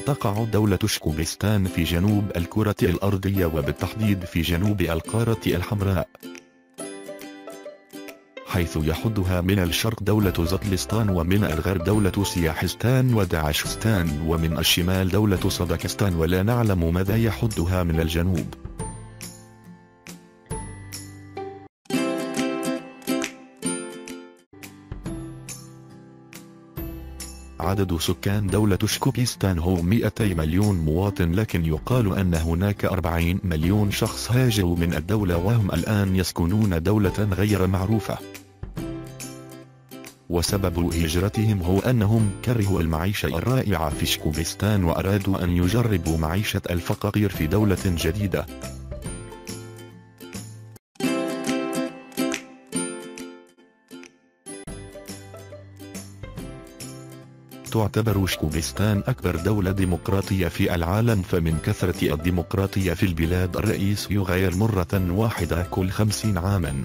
تقع دولة شكوبستان في جنوب الكرة الأرضية، وبالتحديد في جنوب القارة الحمراء، حيث يحدها من الشرق دولة زطلستان، ومن الغرب دولة سياحستان وداعشستان، ومن الشمال دولة صدكستان، ولا نعلم ماذا يحدها من الجنوب. عدد سكان دولة شكوبستان هو 200 مليون مواطن، لكن يقال أن هناك 40 مليون شخص هاجروا من الدولة وهم الآن يسكنون دولة غير معروفة. وسبب هجرتهم هو أنهم كرهوا المعيشة الرائعة في شكوبستان وأرادوا أن يجربوا معيشة الفقير في دولة جديدة. تعتبر شكوبستان أكبر دولة ديمقراطية في العالم، فمن كثرة الديمقراطية في البلاد الرئيس يغير مرة واحدة كل 50 عاما.